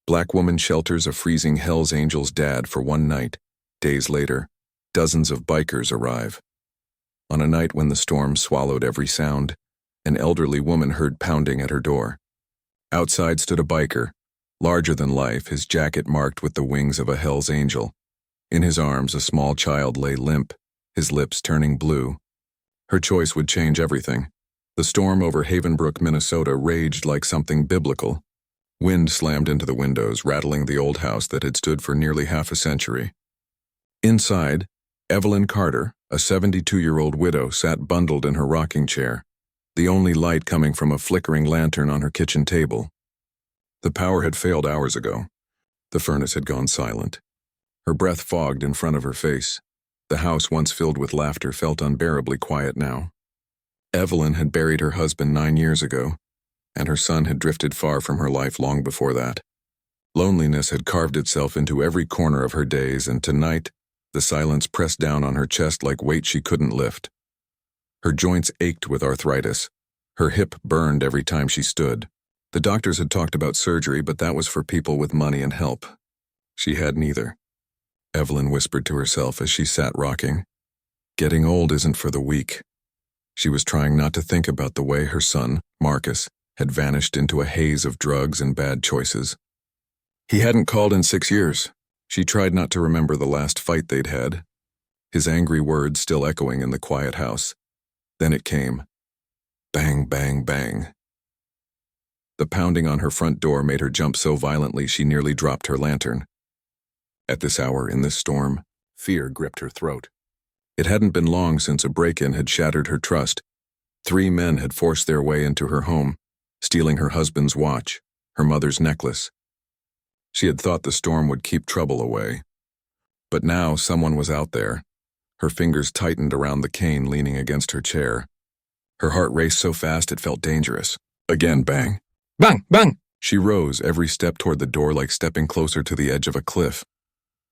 Black woman shelters a freezing Hell's Angels dad for one night. Days later, dozens of bikers arrive. On a night when the storm swallowed every sound, an elderly woman heard pounding at her door. Outside stood a biker, larger than life, his jacket marked with the wings of a Hell's Angel. In his arms, a small child lay limp, his lips turning blue. Her choice would change everything. The storm over Havenbrook, Minnesota raged like something biblical. Wind slammed into the windows, rattling the old house that had stood for nearly half a century. Inside, Evelyn Carter, a 72-year-old widow, sat bundled in her rocking chair, the only light coming from a flickering lantern on her kitchen table. The power had failed hours ago. The furnace had gone silent. Her breath fogged in front of her face. The house, once filled with laughter, felt unbearably quiet now. Evelyn had buried her husband 9 years ago, and her son had drifted far from her life long before that. Loneliness had carved itself into every corner of her days, and tonight, the silence pressed down on her chest like weight she couldn't lift. Her joints ached with arthritis. Her hip burned every time she stood. The doctors had talked about surgery, but that was for people with money and help. She had neither. Evelyn whispered to herself as she sat rocking. Getting old isn't for the weak. She was trying not to think about the way her son, Marcus, had vanished into a haze of drugs and bad choices. He hadn't called in 6 years. She tried not to remember the last fight they'd had, his angry words still echoing in the quiet house. Then it came. Bang, bang, bang. The pounding on her front door made her jump so violently she nearly dropped her lantern. At this hour, in this storm, fear gripped her throat. It hadn't been long since a break-in had shattered her trust. 3 men had forced their way into her home, stealing her husband's watch, her mother's necklace. She had thought the storm would keep trouble away. But now someone was out there. Her fingers tightened around the cane leaning against her chair. Her heart raced so fast it felt dangerous. Again, bang. Bang, bang! She rose, every step toward the door like stepping closer to the edge of a cliff.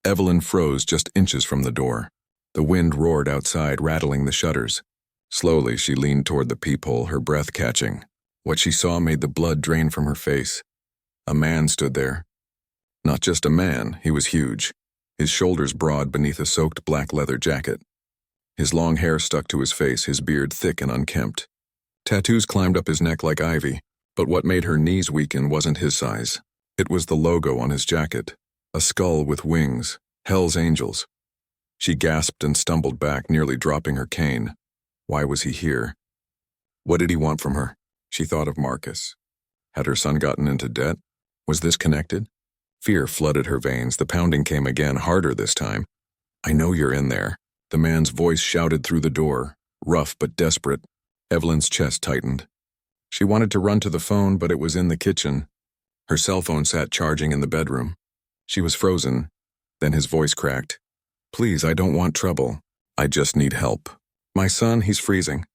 Evelyn froze just inches from the door. The wind roared outside, rattling the shutters. Slowly, she leaned toward the peephole, her breath catching. What she saw made the blood drain from her face. A man stood there. Not just a man, he was huge, his shoulders broad beneath a soaked black leather jacket. His long hair stuck to his face, his beard thick and unkempt. Tattoos climbed up his neck like ivy, but what made her knees weaken wasn't his size. It was the logo on his jacket, a skull with wings, Hell's Angels. She gasped and stumbled back, nearly dropping her cane. Why was he here? What did he want from her? She thought of Marcus. Had her son gotten into debt? Was this connected? Fear flooded her veins. The pounding came again, harder this time. I know you're in there. The man's voice shouted through the door, rough but desperate. Evelyn's chest tightened. She wanted to run to the phone, but it was in the kitchen. Her cell phone sat charging in the bedroom. She was frozen. Then his voice cracked. Please, I don't want trouble. I just need help. My son, he's freezing.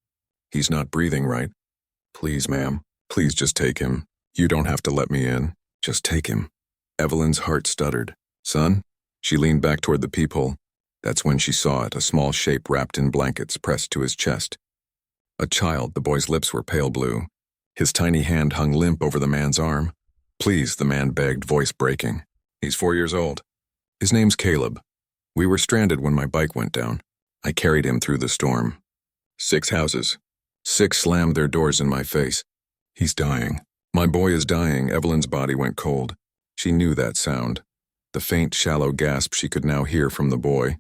He's not breathing right. Please, ma'am. Please just take him. You don't have to let me in. Just take him. Evelyn's heart stuttered. Son? She leaned back toward the peephole. That's when she saw it, a small shape wrapped in blankets pressed to his chest. A child, the boy's lips were pale blue. His tiny hand hung limp over the man's arm. Please, the man begged, voice breaking. He's 4 years old. His name's Caleb. We were stranded when my bike went down. I carried him through the storm. 6 houses. 6 slammed their doors in my face. He's dying. My boy is dying. Evelyn's body went cold. She knew that sound. The faint, shallow gasp she could now hear from the boy.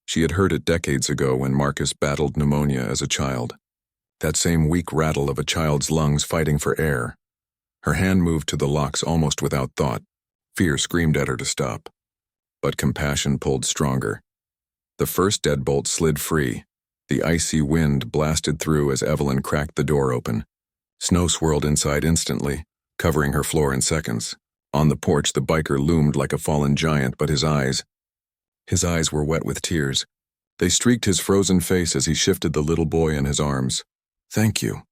She had heard it decades ago when Marcus battled pneumonia as a child. That same weak rattle of a child's lungs fighting for air. Her hand moved to the locks almost without thought. Fear screamed at her to stop. But compassion pulled stronger. The first deadbolt slid free. The icy wind blasted through as Evelyn cracked the door open. Snow swirled inside instantly, covering her floor in seconds. On the porch, the biker loomed like a fallen giant, but his eyes were wet with tears. They streaked his frozen face as he shifted the little boy in his arms. Thank you,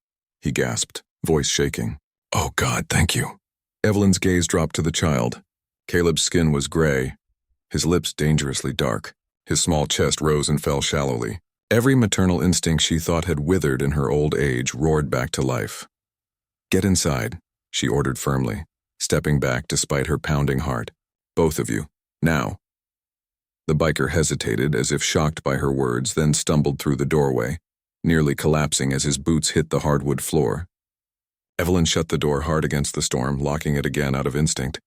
he gasped, voice shaking. Oh God, thank you. Evelyn's gaze dropped to the child. Caleb's skin was gray, his lips dangerously dark. His small chest rose and fell shallowly. Every maternal instinct she thought had withered in her old age roared back to life. Get inside, she ordered firmly. stepping back despite her pounding heart. "Both of you. Now." The biker hesitated as if shocked by her words, then stumbled through the doorway, nearly collapsing as his boots hit the hardwood floor. Evelyn shut the door hard against the storm, locking it again out of instinct.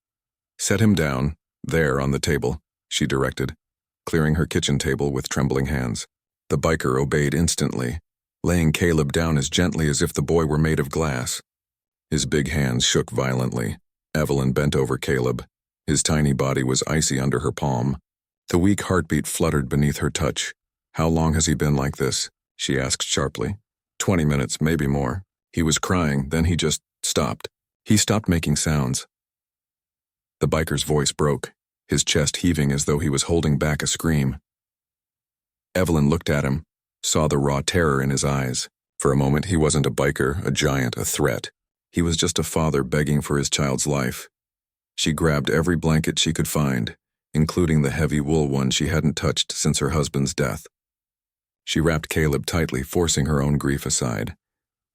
"Set him down, there on the table," she directed, clearing her kitchen table with trembling hands. The biker obeyed instantly, laying Caleb down as gently as if the boy were made of glass. His big hands shook violently. Evelyn bent over Caleb. His tiny body was icy under her palm. The weak heartbeat fluttered beneath her touch. "How long has he been like this?" she asked sharply. 20 minutes, maybe more." He was crying, then he just stopped. He stopped making sounds. The biker's voice broke, his chest heaving as though he was holding back a scream. Evelyn looked at him, saw the raw terror in his eyes. For a moment, he wasn't a biker, a giant, a threat. He was just a father begging for his child's life. She grabbed every blanket she could find, including the heavy wool one she hadn't touched since her husband's death. She wrapped Caleb tightly, forcing her own grief aside.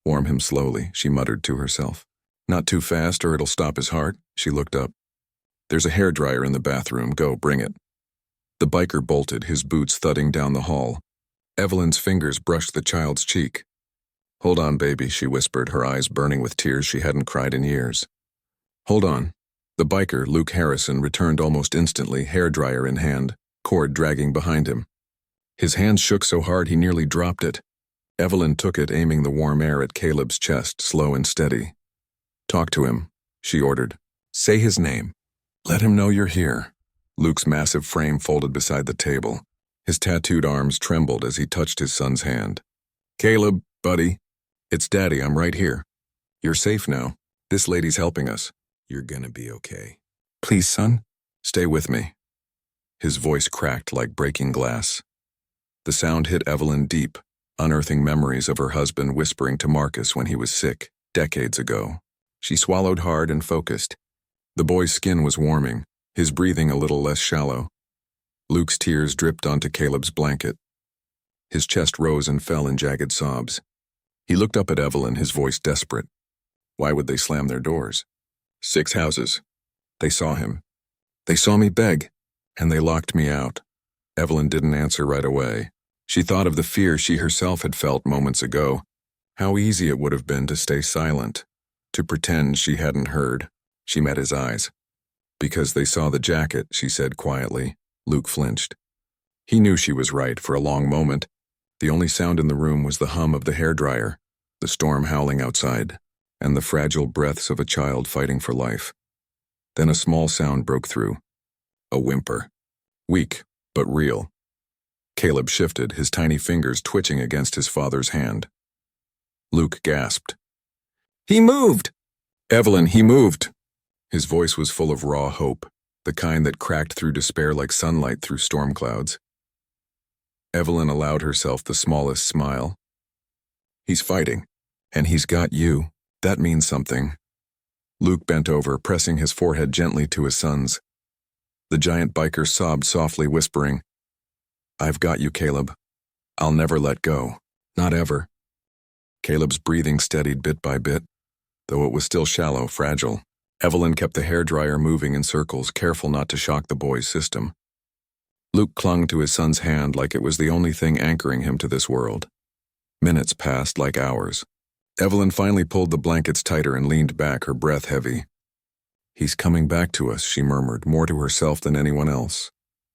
"Warm him slowly," she muttered to herself. "Not too fast or it'll stop his heart." She looked up. "There's a hairdryer in the bathroom. Go, bring it." The biker bolted, his boots thudding down the hall. Evelyn's fingers brushed the child's cheek. "Hold on, baby," she whispered, her eyes burning with tears she hadn't cried in years. "Hold on." The biker, Luke Harrison, returned almost instantly, hairdryer in hand, cord dragging behind him. His hands shook so hard he nearly dropped it. Evelyn took it, aiming the warm air at Caleb's chest, slow and steady. "Talk to him," she ordered. "Say his name. Let him know you're here." Luke's massive frame folded beside the table. His tattooed arms trembled as he touched his son's hand. "Caleb, buddy. It's Daddy, I'm right here. You're safe now. This lady's helping us. You're gonna be okay. Please, son, stay with me." His voice cracked like breaking glass. The sound hit Evelyn deep, unearthing memories of her husband whispering to Marcus when he was sick, decades ago. She swallowed hard and focused. The boy's skin was warming, his breathing a little less shallow. Luke's tears dripped onto Caleb's blanket. His chest rose and fell in jagged sobs. He looked up at Evelyn, his voice desperate. Why would they slam their doors? 6 houses. They saw him. They saw me beg, and they locked me out. Evelyn didn't answer right away. She thought of the fear she herself had felt moments ago. How easy it would have been to stay silent, to pretend she hadn't heard. She met his eyes. "Because they saw the jacket," she said quietly. Luke flinched. He knew she was right for a long moment. The only sound in the room was the hum of the hairdryer, the storm howling outside, and the fragile breaths of a child fighting for life. Then a small sound broke through. A whimper. Weak, but real. Caleb shifted, his tiny fingers twitching against his father's hand. Luke gasped. "He moved!" "Evelyn, he moved!" His voice was full of raw hope, the kind that cracked through despair like sunlight through storm clouds. Evelyn allowed herself the smallest smile. "He's fighting, and he's got you. That means something." Luke bent over, pressing his forehead gently to his son's. The giant biker sobbed softly, whispering, "I've got you, Caleb. I'll never let go. Not ever." Caleb's breathing steadied bit by bit, though it was still shallow, fragile. Evelyn kept the hairdryer moving in circles, careful not to shock the boy's system. Luke clung to his son's hand like it was the only thing anchoring him to this world. Minutes passed like hours. Evelyn finally pulled the blankets tighter and leaned back, her breath heavy. "He's coming back to us," she murmured, more to herself than anyone else.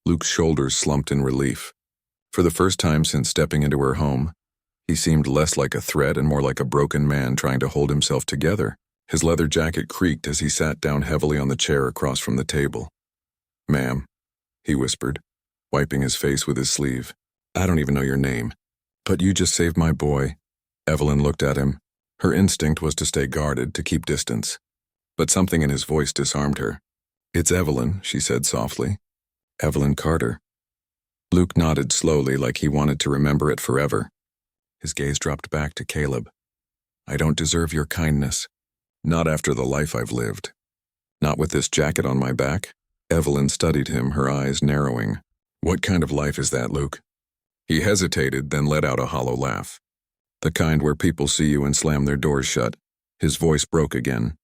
Luke's shoulders slumped in relief. For the first time since stepping into her home, he seemed less like a threat and more like a broken man trying to hold himself together. His leather jacket creaked as he sat down heavily on the chair across from the table. "Ma'am," he whispered, wiping his face with his sleeve. "I don't even know your name. But you just saved my boy." Evelyn looked at him. Her instinct was to stay guarded, to keep distance. But something in his voice disarmed her. "It's Evelyn," she said softly. "Evelyn Carter." Luke nodded slowly like he wanted to remember it forever. His gaze dropped back to Caleb. "I don't deserve your kindness. Not after the life I've lived. Not with this jacket on my back." Evelyn studied him, her eyes narrowing. "What kind of life is that, Luke?" He hesitated, then let out a hollow laugh. "The kind where people see you and slam their doors shut." His voice broke again.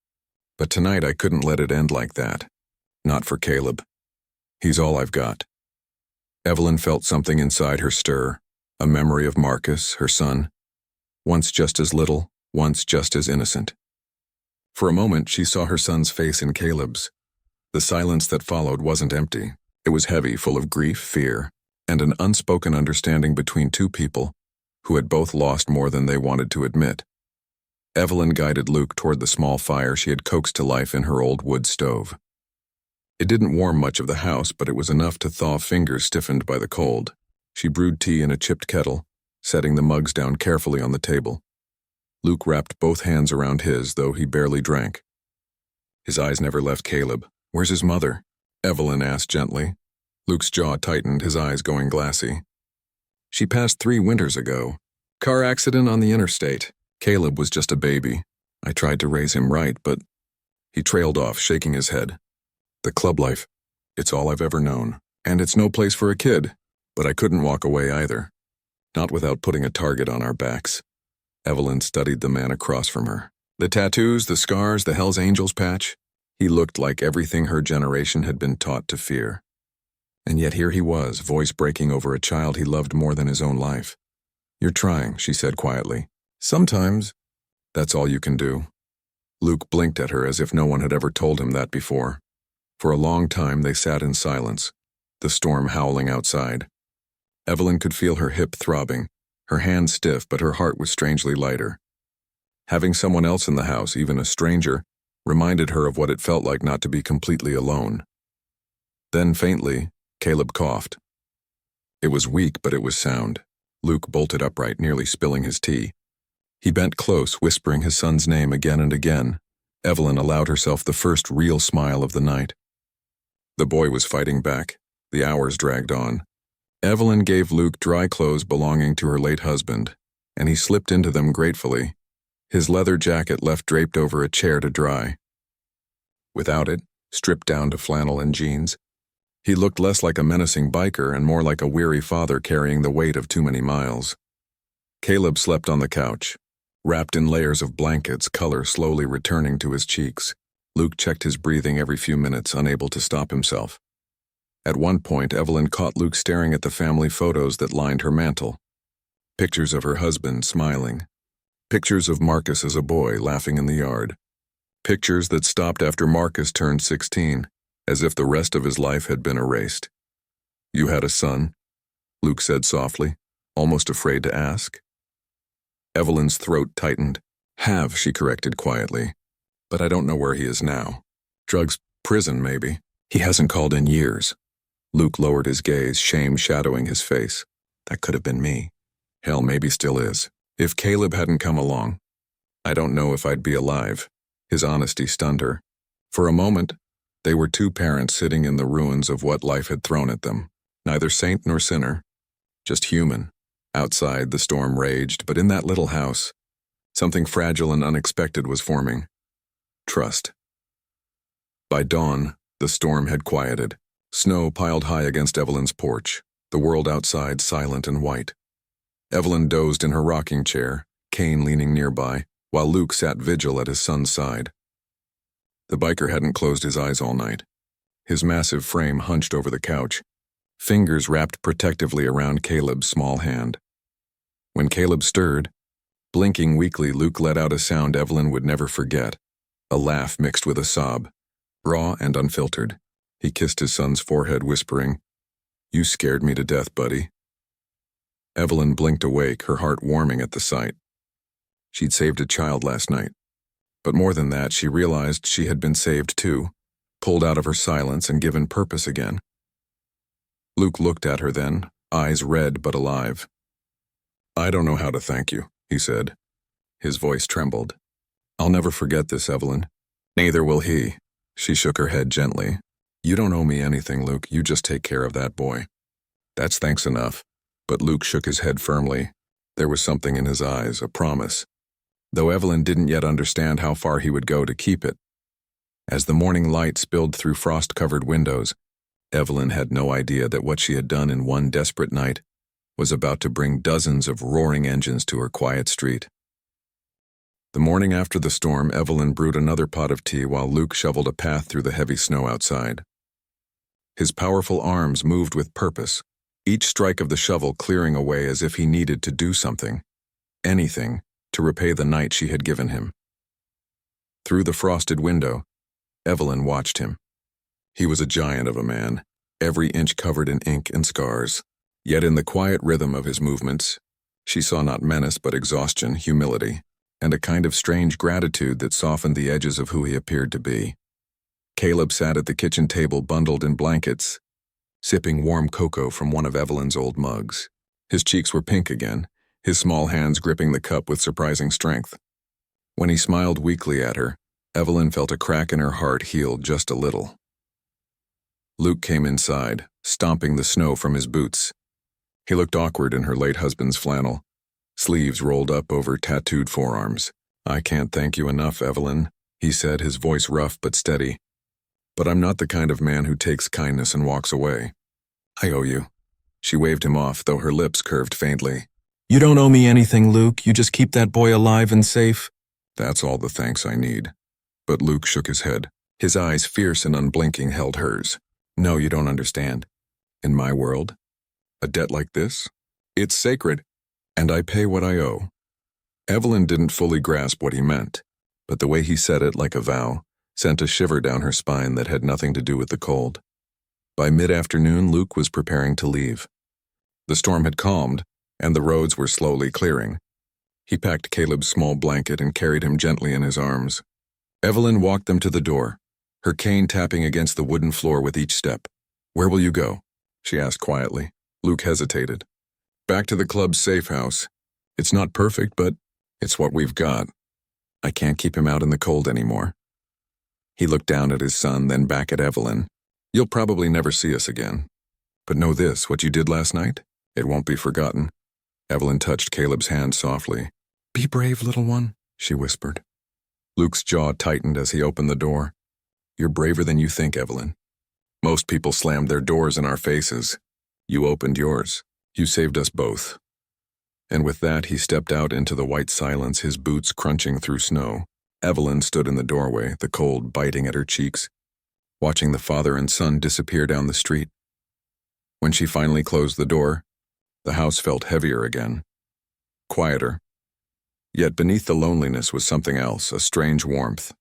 But tonight I couldn't let it end like that. Not for Caleb. He's all I've got. Evelyn felt something inside her stir, a memory of Marcus, her son. Once just as little, once just as innocent. For a moment she saw her son's face in Caleb's. The silence that followed wasn't empty. It was heavy, full of grief, fear, and an unspoken understanding between two people who had both lost more than they wanted to admit. Evelyn guided Luke toward the small fire she had coaxed to life in her old wood stove. It didn't warm much of the house, but it was enough to thaw fingers stiffened by the cold. She brewed tea in a chipped kettle, setting the mugs down carefully on the table. Luke wrapped both hands around his, though he barely drank. His eyes never left Caleb. "Where's his mother?" Evelyn asked gently. Luke's jaw tightened, his eyes going glassy. "She passed 3 winters ago. Car accident on the interstate. Caleb was just a baby. I tried to raise him right, but..." He trailed off, shaking his head. "The club life. It's all I've ever known. And it's no place for a kid. But I couldn't walk away either. Not without putting a target on our backs." Evelyn studied the man across from her. The tattoos, the scars, the hellsangels patch. He looked like everything her generation had been taught to fear. And yet here he was, voice breaking over a child he loved more than his own life. "You're trying," she said quietly. "Sometimes, that's all you can do." Luke blinked at her as if no one had ever told him that before. For a long time they sat in silence, the storm howling outside. Evelyn could feel her hip throbbing, her hand stiff, but her heart was strangely lighter. Having someone else in the house, even a stranger, reminded her of what it felt like not to be completely alone. Then faintly, Caleb coughed. It was weak, but it was sound. Luke bolted upright, nearly spilling his tea. He bent close, whispering his son's name again and again. Evelyn allowed herself the first real smile of the night. The boy was fighting back. The hours dragged on. Evelyn gave Luke dry clothes belonging to her late husband, and he slipped into them gratefully, his leather jacket left draped over a chair to dry. Without it, stripped down to flannel and jeans, he looked less like a menacing biker and more like a weary father carrying the weight of too many miles. Caleb slept on the couch, wrapped in layers of blankets, color slowly returning to his cheeks. Luke checked his breathing every few minutes, unable to stop himself. At one point, Evelyn caught Luke staring at the family photos that lined her mantel. Pictures of her husband smiling. Pictures of Marcus as a boy laughing in the yard. Pictures that stopped after Marcus turned 16, as if the rest of his life had been erased. "You had a son?" Luke said softly, almost afraid to ask. Evelyn's throat tightened. "Have," she corrected quietly. "But I don't know where he is now. Drugs, prison maybe. He hasn't called in years." Luke lowered his gaze, shame shadowing his face. "That could have been me. Hell, maybe still is. If Caleb hadn't come along, I don't know if I'd be alive." His honesty stunned her. For a moment, they were two parents sitting in the ruins of what life had thrown at them. Neither saint nor sinner, just human. Outside, the storm raged, but in that little house, something fragile and unexpected was forming. Trust. By dawn, the storm had quieted. Snow piled high against Evelyn's porch, the world outside silent and white. Evelyn dozed in her rocking chair, Kane leaning nearby, while Luke sat vigil at his son's side. The biker hadn't closed his eyes all night. His massive frame hunched over the couch, fingers wrapped protectively around Caleb's small hand. When Caleb stirred, blinking weakly, Luke let out a sound Evelyn would never forget, a laugh mixed with a sob, raw and unfiltered. He kissed his son's forehead, whispering, "You scared me to death, buddy." Evelyn blinked awake, her heart warming at the sight. She'd saved a child last night. But more than that, she realized she had been saved too, pulled out of her silence and given purpose again. Luke looked at her then, eyes red but alive. "I don't know how to thank you," he said. His voice trembled. "I'll never forget this, Evelyn." "Neither will he." She shook her head gently. "You don't owe me anything, Luke. You just take care of that boy." "That's thanks enough." But Luke shook his head firmly. There was something in his eyes, a promise, though Evelyn didn't yet understand how far he would go to keep it. As the morning light spilled through frost-covered windows, Evelyn had no idea that what she had done in one desperate night was about to bring dozens of roaring engines to her quiet street. The morning after the storm, Evelyn brewed another pot of tea while Luke shoveled a path through the heavy snow outside. His powerful arms moved with purpose, each strike of the shovel clearing away as if he needed to do something, anything, to repay the night she had given him. Through the frosted window, Evelyn watched him. He was a giant of a man, every inch covered in ink and scars. Yet in the quiet rhythm of his movements, she saw not menace but exhaustion, humility, and a kind of strange gratitude that softened the edges of who he appeared to be. Caleb sat at the kitchen table bundled in blankets, sipping warm cocoa from one of Evelyn's old mugs. His cheeks were pink again, his small hands gripping the cup with surprising strength. When he smiled weakly at her, Evelyn felt a crack in her heart healed just a little. Luke came inside, stomping the snow from his boots. He looked awkward in her late husband's flannel, sleeves rolled up over tattooed forearms. "I can't thank you enough, Evelyn," he said, his voice rough but steady. "But I'm not the kind of man who takes kindness and walks away. I owe you." She waved him off, though her lips curved faintly. "You don't owe me anything, Luke. You just keep that boy alive and safe." "That's all the thanks I need." But Luke shook his head. His eyes, fierce and unblinking, held hers. "No, you don't understand. In my world, a debt like this? It's sacred, and I pay what I owe." Evelyn didn't fully grasp what he meant, but the way he said it like a vow sent a shiver down her spine that had nothing to do with the cold. By mid-afternoon, Luke was preparing to leave. The storm had calmed, and the roads were slowly clearing. He packed Caleb's small blanket and carried him gently in his arms. Evelyn walked them to the door, her cane tapping against the wooden floor with each step. "Where will you go?" she asked quietly. Luke hesitated. "Back to the club's safe house. It's not perfect, but it's what we've got. I can't keep him out in the cold anymore." He looked down at his son, then back at Evelyn. "You'll probably never see us again. But know this, what you did last night, it won't be forgotten." Evelyn touched Caleb's hand softly. "Be brave, little one," she whispered. Luke's jaw tightened as he opened the door. "You're braver than you think, Evelyn. Most people slammed their doors in our faces. You opened yours. You saved us both." And with that, he stepped out into the white silence, his boots crunching through snow. Evelyn stood in the doorway, the cold biting at her cheeks, watching the father and son disappear down the street. When she finally closed the door, the house felt heavier again, quieter. Yet beneath the loneliness was something else, a strange warmth.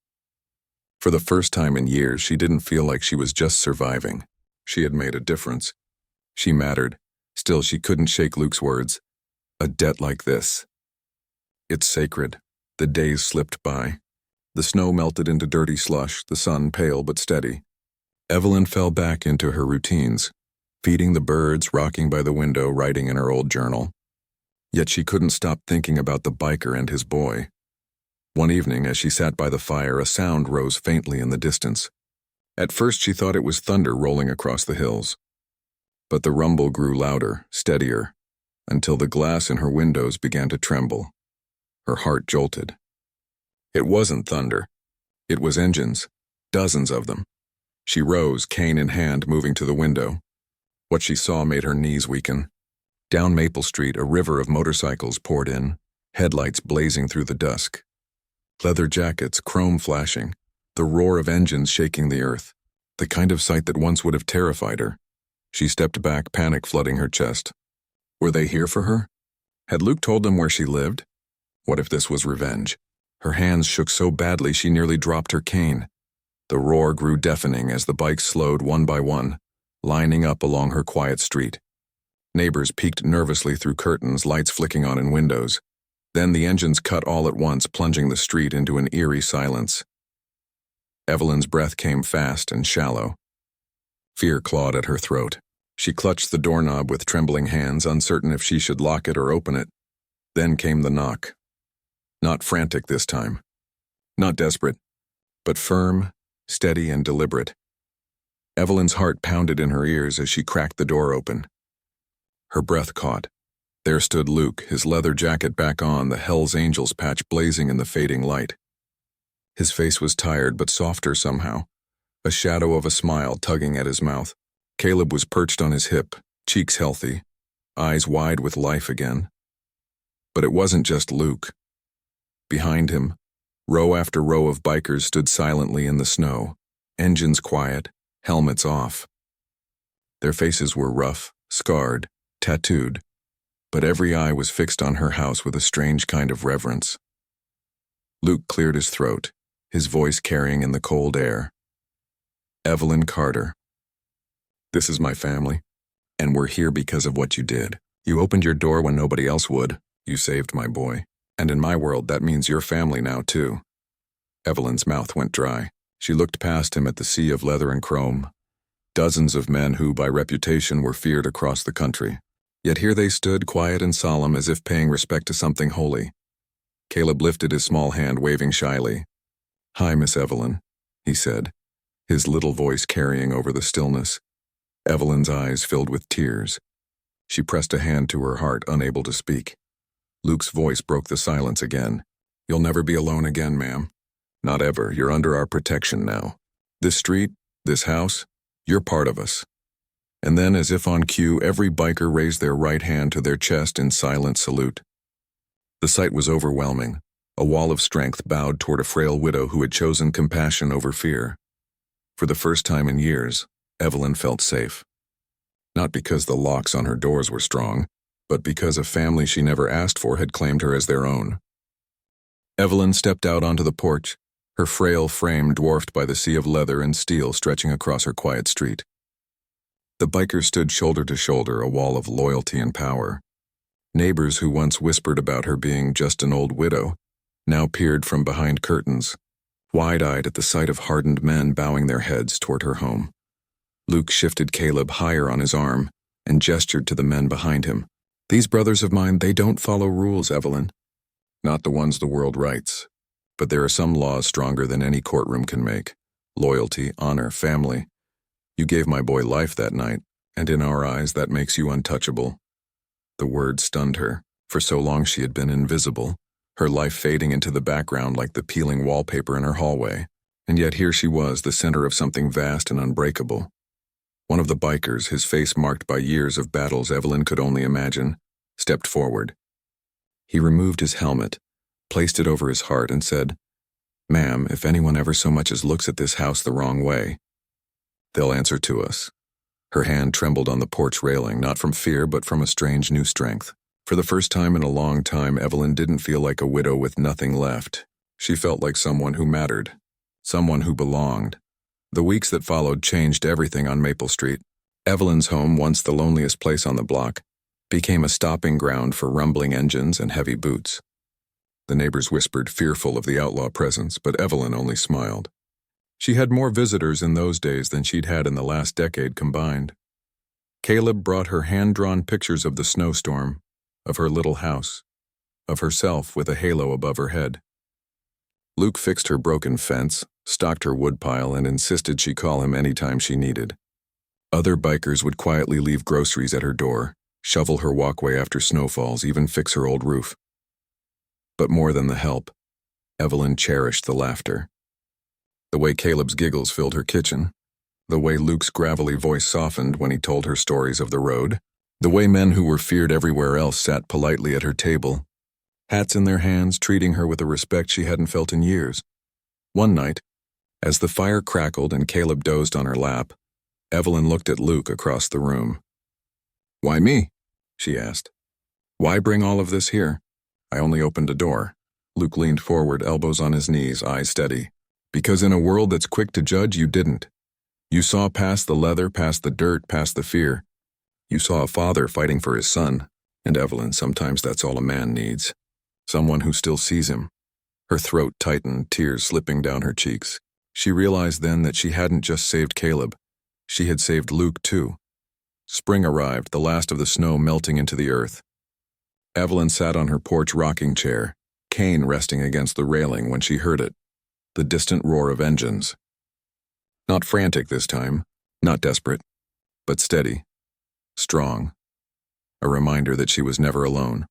For the first time in years, she didn't feel like she was just surviving. She had made a difference. She mattered. Still, she couldn't shake Luke's words. A debt like this. It's sacred. The days slipped by. The snow melted into dirty slush, the sun pale but steady. Evelyn fell back into her routines, feeding the birds, rocking by the window, writing in her old journal. Yet she couldn't stop thinking about the biker and his boy. One evening, as she sat by the fire, a sound rose faintly in the distance. At first she thought it was thunder rolling across the hills. But the rumble grew louder, steadier, until the glass in her windows began to tremble. Her heart jolted. It wasn't thunder. It was engines, dozens of them. She rose, cane in hand, moving to the window. What she saw made her knees weaken. Down Maple Street, a river of motorcycles poured in, headlights blazing through the dusk. Leather jackets, chrome flashing, the roar of engines shaking the earth, the kind of sight that once would have terrified her. She stepped back, panic flooding her chest. Were they here for her? Had Luke told them where she lived? What if this was revenge? Her hands shook so badly she nearly dropped her cane. The roar grew deafening as the bikes slowed one by one, lining up along her quiet street. Neighbors peeked nervously through curtains, lights flicking on in windows. Then the engines cut all at once, plunging the street into an eerie silence. Evelyn's breath came fast and shallow. Fear clawed at her throat. She clutched the doorknob with trembling hands, uncertain if she should lock it or open it. Then came the knock. Not frantic this time. Not desperate, but firm, steady, and deliberate. Evelyn's heart pounded in her ears as she cracked the door open. Her breath caught. There stood Luke, his leather jacket back on, the hellangels patch blazing in the fading light. His face was tired but softer somehow, a shadow of a smile tugging at his mouth. Caleb was perched on his hip, cheeks healthy, eyes wide with life again. But it wasn't just Luke. Behind him, Row after row of bikers stood silently in the snow, engines quiet, helmets off. Their faces were rough, scarred, tattooed, but every eye was fixed on her house with a strange kind of reverence. Luke cleared his throat, his voice carrying in the cold air. Evelyn Carter. This is my family, and we're here because of what you did. You opened your door when nobody else would. You saved my boy. And in my world, that means your family now, too. Evelyn's mouth went dry. She looked past him at the sea of leather and chrome. Dozens of men who, by reputation, were feared across the country. Yet here they stood, quiet and solemn, as if paying respect to something holy. Caleb lifted his small hand, waving shyly. "Hi, Miss Evelyn," he said, his little voice carrying over the stillness. Evelyn's eyes filled with tears. She pressed a hand to her heart, unable to speak. Luke's voice broke the silence again. "You'll never be alone again, ma'am. Not ever. You're under our protection now. This street, this house, you're part of us." And then, as if on cue, every biker raised their right hand to their chest in silent salute. The sight was overwhelming. A wall of strength bowed toward a frail widow who had chosen compassion over fear. For the first time in years, Evelyn felt safe. Not because the locks on her doors were strong, but because a family she never asked for had claimed her as their own. Evelyn stepped out onto the porch, her frail frame dwarfed by the sea of leather and steel stretching across her quiet street. The bikers stood shoulder to shoulder, a wall of loyalty and power. Neighbors who once whispered about her being just an old widow now peered from behind curtains, wide-eyed at the sight of hardened men bowing their heads toward her home. Luke shifted Caleb higher on his arm and gestured to the men behind him. "These brothers of mine, they don't follow rules, Evelyn. Not the ones the world writes. But there are some laws stronger than any courtroom can make. Loyalty, honor, family. You gave my boy life that night, and in our eyes that makes you untouchable." The word stunned her. For so long she had been invisible, her life fading into the background like the peeling wallpaper in her hallway. And yet here she was, the center of something vast and unbreakable. One of the bikers, his face marked by years of battles Evelyn could only imagine, stepped forward. He removed his helmet, placed it over his heart, and said, "Ma'am, if anyone ever so much as looks at this house the wrong way, they'll answer to us." Her hand trembled on the porch railing, not from fear but from a strange new strength. For the first time in a long time, Evelyn didn't feel like a widow with nothing left. She felt like someone who mattered, someone who belonged. The weeks that followed changed everything on Maple Street. Evelyn's home, once the loneliest place on the block, became a stopping ground for rumbling engines and heavy boots. The neighbors whispered, fearful of the outlaw presence, but Evelyn only smiled. She had more visitors in those days than she'd had in the last decade combined. Caleb brought her hand-drawn pictures of the snowstorm, of her little house, of herself with a halo above her head. Luke fixed her broken fence, stocked her woodpile, and insisted she call him anytime she needed. Other bikers would quietly leave groceries at her door, shovel her walkway after snowfalls, even fix her old roof. But more than the help, Evelyn cherished the laughter. The way Caleb's giggles filled her kitchen, the way Luke's gravelly voice softened when he told her stories of the road, the way men who were feared everywhere else sat politely at her table, hats in their hands, treating her with a respect she hadn't felt in years. One night, as the fire crackled and Caleb dozed on her lap, Evelyn looked at Luke across the room. "Why me?" she asked. "Why bring all of this here? I only opened a door." Luke leaned forward, elbows on his knees, eyes steady. "Because in a world that's quick to judge, you didn't. You saw past the leather, past the dirt, past the fear. You saw a father fighting for his son. And Evelyn, sometimes that's all a man needs. Someone who still sees him." Her throat tightened, tears slipping down her cheeks. She realized then that she hadn't just saved Caleb. She had saved Luke, too. Spring arrived, the last of the snow melting into the earth. Evelyn sat on her porch rocking chair, cane resting against the railing when she heard it, the distant roar of engines. Not frantic this time, not desperate, but steady, strong, a reminder that she was never alone.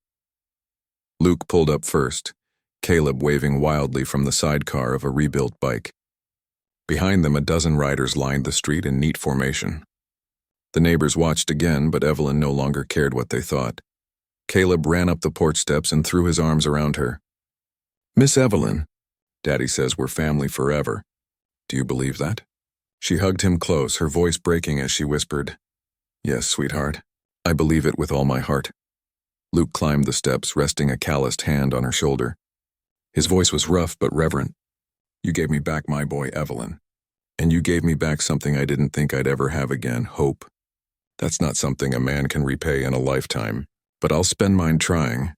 Luke pulled up first, Caleb waving wildly from the sidecar of a rebuilt bike. Behind them, a dozen riders lined the street in neat formation. The neighbors watched again, but Evelyn no longer cared what they thought. Caleb ran up the porch steps and threw his arms around her. "Miss Evelyn, Daddy says we're family forever. Do you believe that? She hugged him close, her voice breaking as she whispered, "Yes, sweetheart. I believe it with all my heart." Luke climbed the steps, resting a calloused hand on her shoulder. His voice was rough but reverent. "You gave me back my boy, Evelyn. And you gave me back something I didn't think I'd ever have again, hope. That's not something a man can repay in a lifetime, but I'll spend mine trying."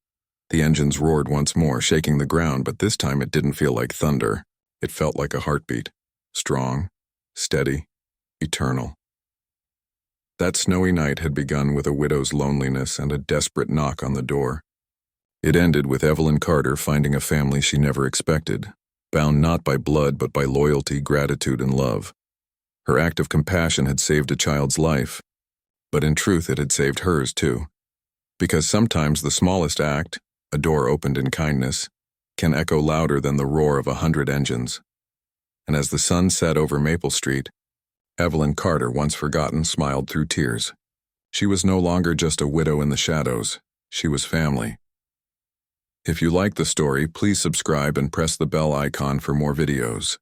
The engines roared once more, shaking the ground, but this time it didn't feel like thunder. It felt like a heartbeat. Strong, steady, eternal. That snowy night had begun with a widow's loneliness and a desperate knock on the door. It ended with Evelyn Carter finding a family she never expected, bound not by blood but by loyalty, gratitude, and love. Her act of compassion had saved a child's life, but in truth it had saved hers too. Because sometimes the smallest act, a door opened in kindness, can echo louder than the roar of 100 engines. And as the sun set over Maple Street, Evelyn Carter, once forgotten, smiled through tears. She was no longer just a widow in the shadows. She was family. If you like the story, please subscribe and press the bell icon for more videos.